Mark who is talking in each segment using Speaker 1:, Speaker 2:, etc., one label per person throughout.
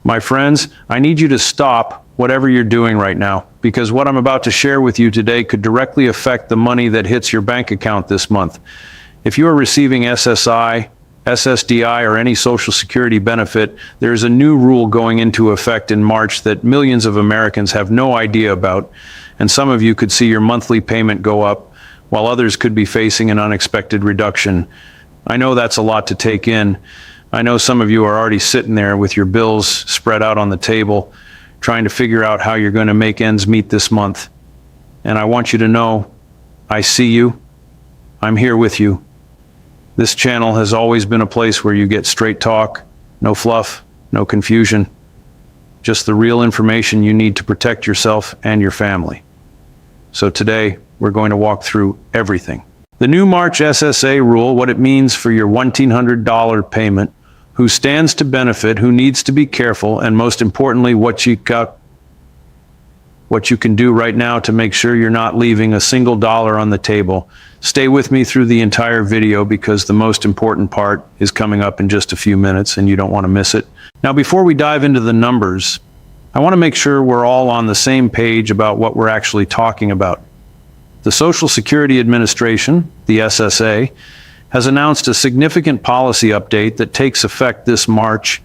Speaker 1: My friends, I need you to stop whatever you're doing right now, because what I'm about to share with you today could directly affect the money that hits your bank account this month. If you are receiving SSI, SSDI, or any Social Security benefit, there is a new rule going into effect in March that millions of Americans have no idea about, and some of you could see your monthly payment go up, while others could be facing an unexpected reduction. I know that's a lot to take in. I know some of you are already sitting there with your bills spread out on the table, trying to figure out how you're going to make ends meet this month. And I want you to know, I see you. I'm here with you. This channel has always been a place where you get straight talk, no fluff, no confusion, just the real information you need to protect yourself and your family. So today, we're going to walk through everything. The new March SSA rule, what it means for your $1,900 payment, who stands to benefit, who needs to be careful, and most importantly, what you can do right now to make sure you're not leaving a single dollar on the table. Stay with me through the entire video because the most important part is coming up in just a few minutes and you don't want to miss it. Now, before we dive into the numbers, I want to make sure we're all on the same page about what we're actually talking about. The Social Security Administration, the SSA, has announced a significant policy update that takes effect this March,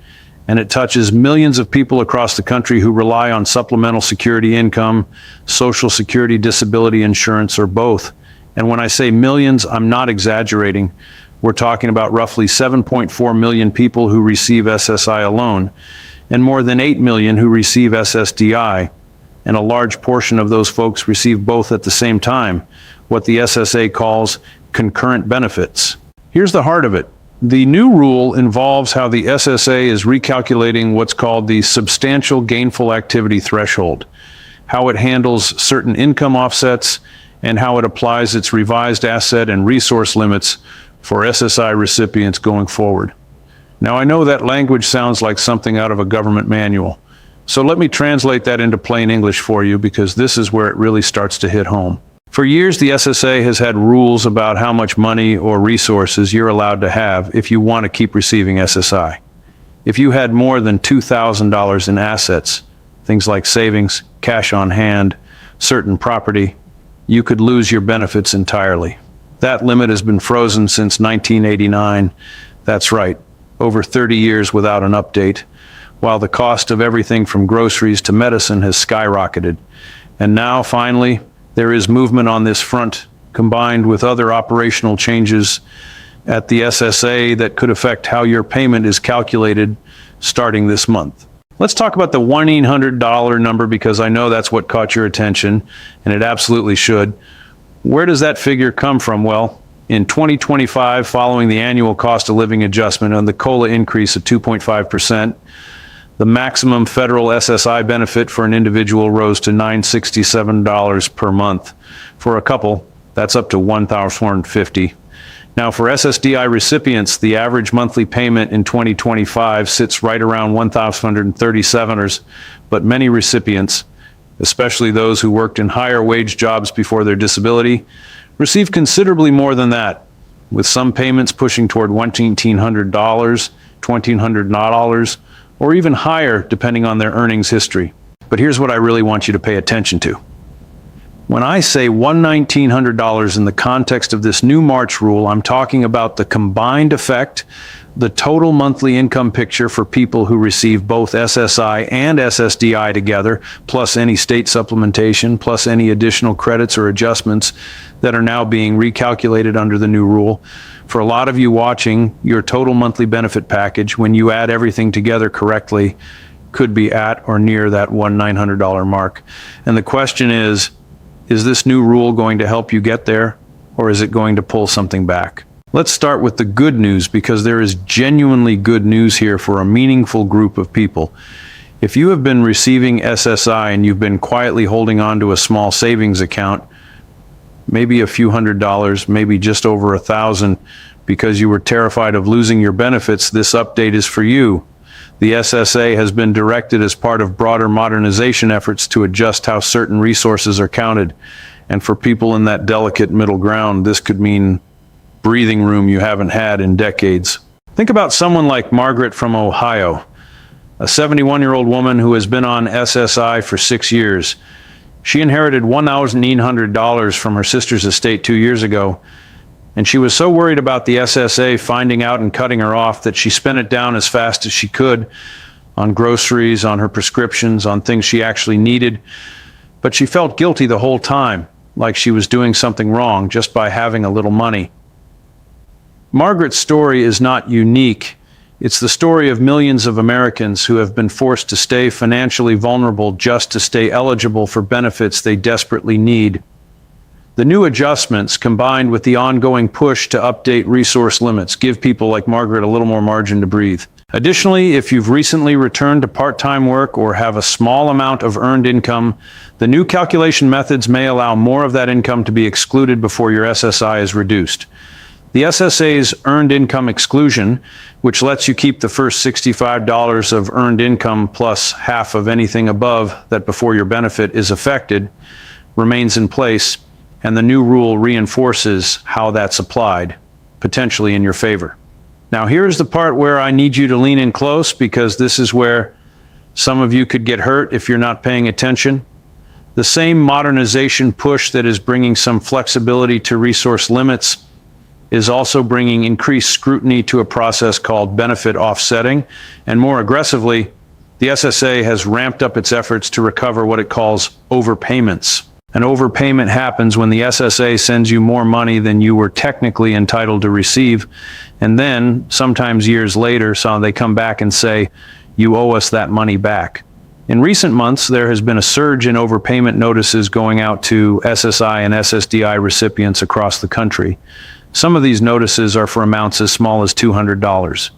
Speaker 1: and it touches millions of people across the country who rely on supplemental security income, Social Security disability insurance, or both. And when I say millions, I'm not exaggerating. We're talking about roughly 7.4 million people who receive SSI alone, and more than 8 million who receive SSDI. And a large portion of those folks receive both at the same time, what the SSA calls concurrent benefits. Here's the heart of it. The new rule involves how the SSA is recalculating what's called the substantial gainful activity threshold, how it handles certain income offsets, and how it applies its revised asset and resource limits for SSI recipients going forward. Now, I know that language sounds like something out of a government manual, so let me translate that into plain English for you, because this is where it really starts to hit home. For years, the SSA has had rules about how much money or resources you're allowed to have if you want to keep receiving SSI. If you had more than $2,000 in assets, things like savings, cash on hand, certain property, you could lose your benefits entirely. That limit has been frozen since 1989. That's right, over 30 years without an update, while the cost of everything from groceries to medicine has skyrocketed. And now, finally, there is movement on this front, combined with other operational changes at the SSA that could affect how your payment is calculated starting this month. Let's talk about the $1,900 number, because I know that's what caught your attention, and it absolutely should. Where does that figure come from? Well, in 2025, following the annual cost of living adjustment and the COLA increase of 2.5%, the maximum federal SSI benefit for an individual rose to $967 per month. For a couple, that's up to $1,450. Now, for SSDI recipients, the average monthly payment in 2025 sits right around $1,137, but many recipients, especially those who worked in higher wage jobs before their disability, receive considerably more than that, with some payments pushing toward $1,900, $1,200, or even higher depending on their earnings history. But here's what I really want you to pay attention to. When I say $1,900 in the context of this new March rule, I'm talking about the combined effect, the total monthly income picture for people who receive both SSI and SSDI together, plus any state supplementation, plus any additional credits or adjustments that are now being recalculated under the new rule. For a lot of you watching, your total monthly benefit package, when you add everything together correctly, could be at or near that $1,900 mark. And the question is this new rule going to help you get there, or is it going to pull something back? Let's start with the good news, because there is genuinely good news here for a meaningful group of people. If you have been receiving SSI and you've been quietly holding on to a small savings account, maybe a few $100s, maybe just over $1,000, because you were terrified of losing your benefits, this update is for you. The SSA has been directed as part of broader modernization efforts to adjust how certain resources are counted. And for people in that delicate middle ground, this could mean breathing room you haven't had in decades. Think about someone like Margaret from Ohio. a 71-year-old woman who has been on SSI for 6 years. She inherited $1,900 from her sister's estate 2 years ago, and she was so worried about the SSA finding out and cutting her off that she spent it down as fast as she could on groceries, on her prescriptions, on things she actually needed. But she felt guilty the whole time, like she was doing something wrong just by having a little money. Margaret's story is not unique. It's the story of millions of Americans who have been forced to stay financially vulnerable just to stay eligible for benefits they desperately need. The new adjustments, combined with the ongoing push to update resource limits, give people like Margaret a little more margin to breathe. Additionally, if you've recently returned to part-time work or have a small amount of earned income, the new calculation methods may allow more of that income to be excluded before your SSI is reduced. The SSA's earned income exclusion, which lets you keep the first $65 of earned income plus half of anything above that before your benefit is affected, remains in place, and the new rule reinforces how that's applied, potentially in your favor. Now, here's the part where I need you to lean in close, because this is where some of you could get hurt if you're not paying attention. The same modernization push that is bringing some flexibility to resource limits is also bringing increased scrutiny to a process called benefit offsetting, and more aggressively, the SSA has ramped up its efforts to recover what it calls overpayments. An overpayment happens when the SSA sends you more money than you were technically entitled to receive, and then, sometimes years later, they come back and say, you owe us that money back. In recent months, there has been a surge in overpayment notices going out to SSI and SSDI recipients across the country. Some of these notices are for amounts as small as $200.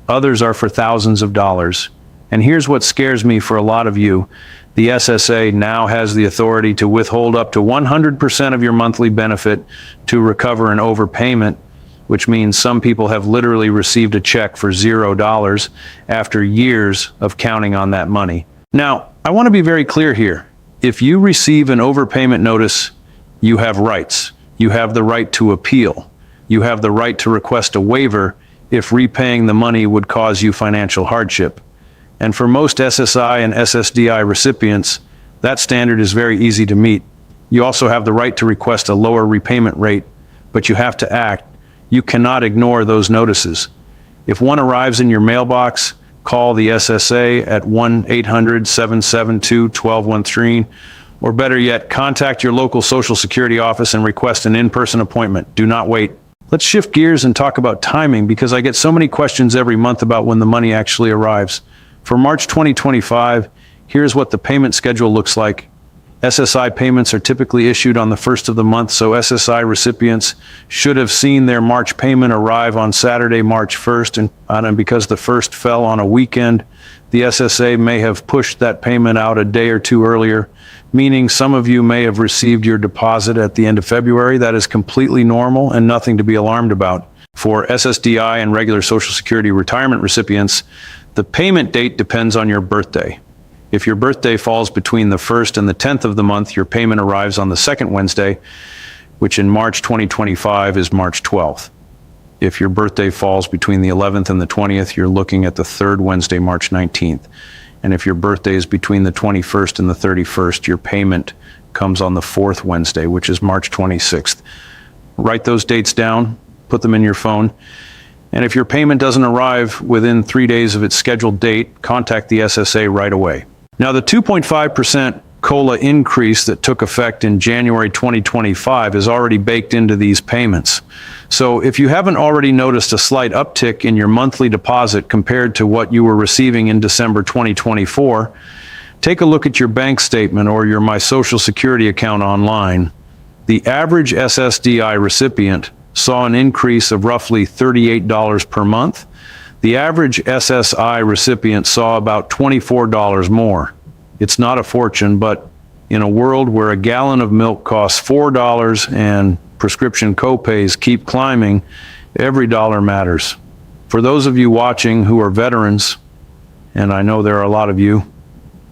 Speaker 1: Others are for thousands of dollars. And here's what scares me for a lot of you. The SSA now has the authority to withhold up to 100% of your monthly benefit to recover an overpayment, which means some people have literally received a check for $0 after years of counting on that money. Now, I want to be very clear here. If you receive an overpayment notice, you have rights. You have the right to appeal. You have the right to request a waiver if repaying the money would cause you financial hardship. And for most SSI and SSDI recipients, that standard is very easy to meet. You also have the right to request a lower repayment rate, but you have to act. You cannot ignore those notices. If one arrives in your mailbox, call the SSA at 1-800-772-1213, or better yet, contact your local Social Security office and request an in-person appointment. Do not wait. Let's shift gears and talk about timing, because I get so many questions every month about when the money actually arrives. For March 2025, here's what the payment schedule looks like. SSI payments are typically issued on the first of the month, so SSI recipients should have seen their March payment arrive on Saturday, March 1st, and because the first fell on a weekend, the SSA may have pushed that payment out a day or two earlier, meaning some of you may have received your deposit at the end of February. That is completely normal and nothing to be alarmed about. For SSDI and regular Social Security retirement recipients, the payment date depends on your birthday. If your birthday falls between the 1st and the 10th of the month, your payment arrives on the second Wednesday, which in March 2025 is March 12th. If your birthday falls between the 11th and the 20th, you're looking at the third Wednesday, March 19th. And if your birthday is between the 21st and the 31st, your payment comes on the fourth Wednesday, which is March 26th. Write those dates down, put them in your phone. And if your payment doesn't arrive within 3 days of its scheduled date, contact the SSA right away. Now, the 2.5% COLA increase that took effect in January 2025 is already baked into these payments. So if you haven't already noticed a slight uptick in your monthly deposit compared to what you were receiving in December 2024, take a look at your bank statement or your My Social Security account online. The average SSDI recipient saw an increase of roughly $38 per month. The average SSI recipient saw about $24 more. It's not a fortune, but in a world where a gallon of milk costs $4 and prescription copays keep climbing, every dollar matters. For those of you watching who are veterans, and I know there are a lot of you,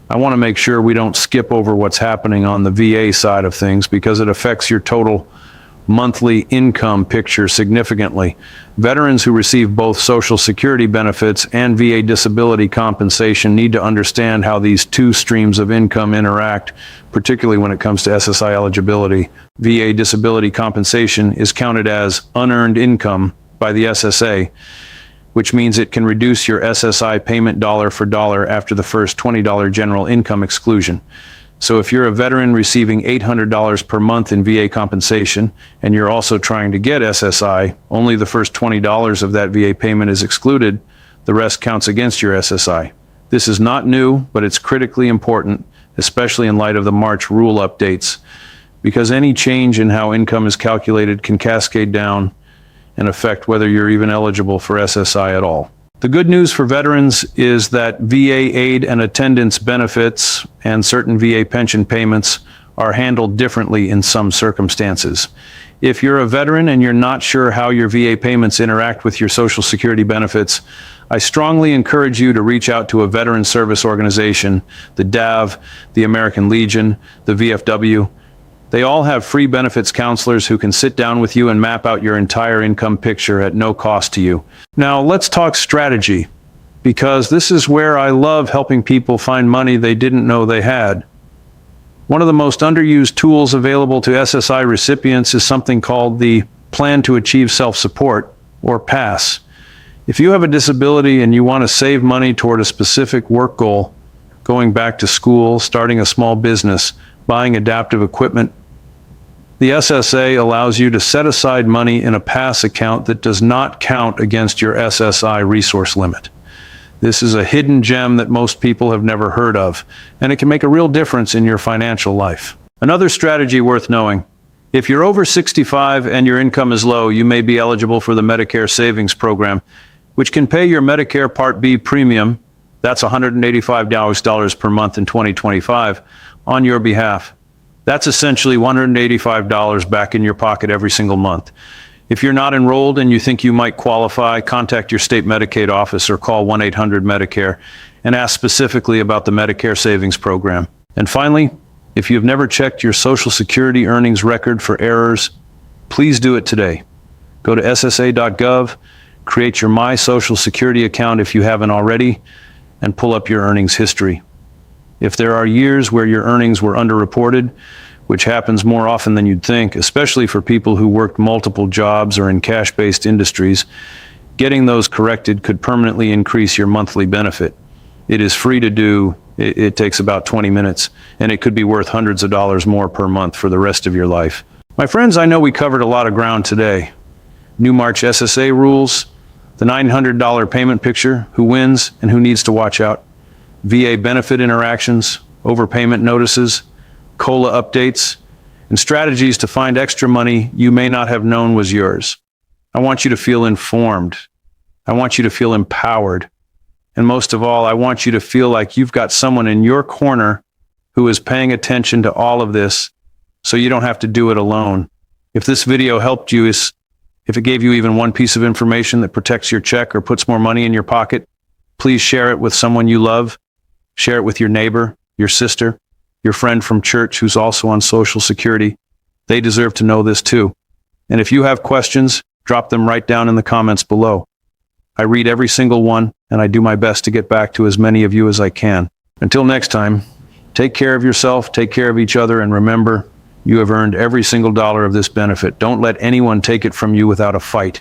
Speaker 1: I want to make sure we don't skip over what's happening on the VA side of things, because it affects your total monthly income picture significantly. Veterans who receive both Social Security benefits and VA disability compensation need to understand how these two streams of income interact, particularly when it comes to SSI eligibility. VA disability compensation is counted as unearned income by the SSA, which means it can reduce your SSI payment dollar for dollar after the first $20 general income exclusion. So if you're a veteran receiving $800 per month in VA compensation, and you're also trying to get SSI, only the first $20 of that VA payment is excluded. The rest counts against your SSI. This is not new, but it's critically important, especially in light of the March rule updates, because any change in how income is calculated can cascade down and affect whether you're even eligible for SSI at all. The good news for veterans is that VA aid and attendance benefits and certain VA pension payments are handled differently in some circumstances. If you're a veteran and you're not sure how your VA payments interact with your Social Security benefits, I strongly encourage you to reach out to a veteran service organization, the DAV, the American Legion, the VFW. They all have free benefits counselors who can sit down with you and map out your entire income picture at no cost to you. Now, let's talk strategy, because this is where I love helping people find money they didn't know they had. One of the most underused tools available to SSI recipients is something called the Plan to Achieve Self-Support, or PASS. If you have a disability and you want to save money toward a specific work goal, going back to school, starting a small business, buying adaptive equipment, the SSA allows you to set aside money in a PASS account that does not count against your SSI resource limit. This is a hidden gem that most people have never heard of, and it can make a real difference in your financial life. Another strategy worth knowing: if you're over 65 and your income is low, you may be eligible for the Medicare Savings Program, which can pay your Medicare Part B premium, that's $185 per month in 2025, on your behalf. That's essentially $185 back in your pocket every single month. If you're not enrolled and you think you might qualify, contact your state Medicaid office or call 1-800-MEDICARE and ask specifically about the Medicare Savings Program. And finally, if you've never checked your Social Security earnings record for errors, please do it today. Go to ssa.gov, create your My Social Security account if you haven't already, and pull up your earnings history. If there are years where your earnings were underreported, which happens more often than you'd think, especially for people who worked multiple jobs or in cash-based industries, getting those corrected could permanently increase your monthly benefit. It is free to do. It takes about 20 minutes, and it could be worth hundreds of dollars more per month for the rest of your life. My friends, I know we covered a lot of ground today. New March SSA rules, the $900 payment picture, who wins and who needs to watch out, VA benefit interactions, overpayment notices, COLA updates, and strategies to find extra money you may not have known was yours. I want you to feel informed. I want you to feel empowered. And most of all, I want you to feel like you've got someone in your corner who is paying attention to all of this, so you don't have to do it alone. If this video helped you, if it gave you even one piece of information that protects your check or puts more money in your pocket, please share it with someone you love. Share it with your neighbor, your sister, your friend from church who's also on Social Security. They deserve to know this too. And if you have questions, drop them right down in the comments below. I read every single one, and I do my best to get back to as many of you as I can. Until next time, take care of yourself, take care of each other, and remember, you have earned every single dollar of this benefit. Don't let anyone take it from you without a fight.